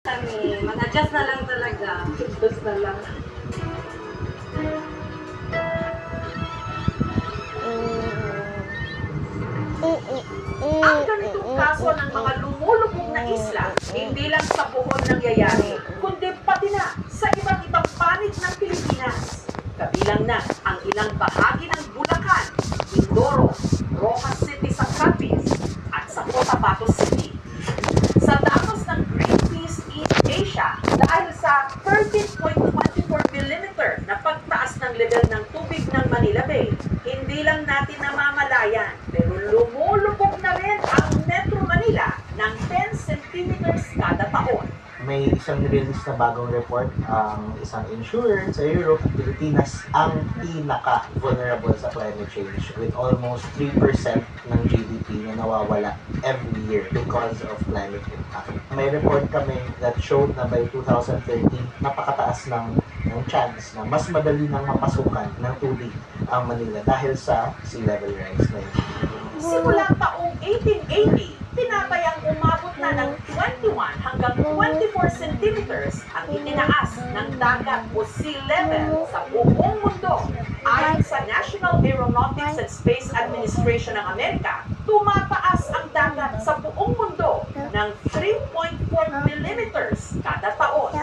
Kami, mag-adjust na lang talaga. Adjust na lang. Ang ganitong kaso ng mga lumulubog na isla, hindi lang sa buhon nangyayari, kundi pati na sa iba't ibang panig ng Pilipinas. Kabilang na ang ilang bahagi ng Bulacan, Mindoro, Rojas City sa Capiz, at sa Cotabato City. Sa datos ng Greenpeace East Asia, dahil sa 13.24 mm na pagtaas ng level ng tubig ng Manila Bay, hindi lang natin namamalayan, pero lumulubog na rin ang Metro Manila ng 10 centimeters kada taon. May isang release na bagong report ang isang insurer sa Europe, Pilipinas ang pinaka-vulnerable sa climate change with almost 3% ng GDP na nawawala every year because of climate impact. May report kami that showed na by 2030, napakataas ng chance na mas madali nang mapasukan ng tubig ang Manila dahil sa sea level rise na yun. Simula taong 1880, tinatayang umabot na ng 21 hanggang 24 centimeters ang itinaas ng dagat o sea level sa buong mundo. Ayon sa National Aeronautics and Space Administration ng Amerika, tumataas ang dagat sa buong mundo ng 3.4 millimeters kada taon.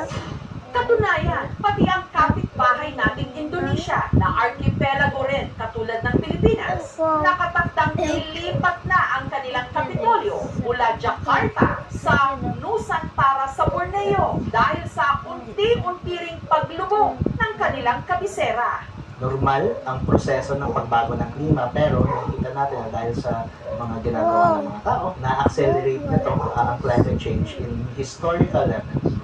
Katunayan, pati ang kapitbahay nating Indonesia na archipelago rin katulad ng Pilipinas, nakataktang ilipat na ang kanilang kapitolyo mula Jakarta sa Nusantara sa Borneo dahil sa unti-unti ring paglubog ng kanilang kabisera. Normal ang proseso ng pagbago ng klima pero nakikita natin na dahil sa mga ginagawa ng mga tao, na-accelerate nito ang climate change in historical levels.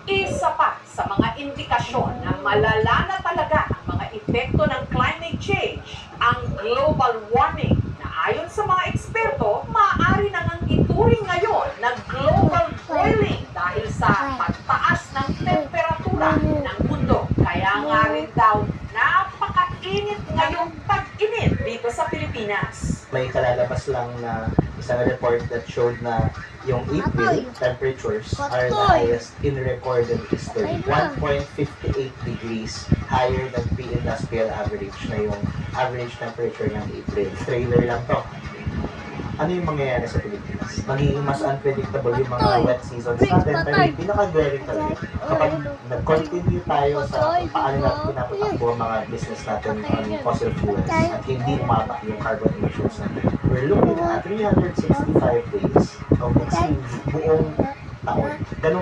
Isa pa sa mga indikasyon na malala na talaga ang mga epekto ng climate change, ang global warming na ayon sa mga eksperto, maaari na ngang ituring ngayon na global boiling dahil sa pagtaas ng temperatura ng mundo. Kaya nga rin daw, napakainit ngayong tag-init dito sa Pilipinas. May kalalabas lang na isang report that showed na yung April temperatures are the highest in recorded history. 1.58 degrees higher than pre-industrial average na yung average temperature ng April. Trailer lang to. Ano yung mangyayari sa Pilipinas? Magiging mas unpredictable yung mga wet seasons natin, pero yung pinaka-very talaga. Kapag nag-continue tayo sa paano natin pinapatakbo ang mga business natin on fossil fuels at hindi umaba yung carbon emissions natin, we're looking at 365 days of extreme buong taon. Ganun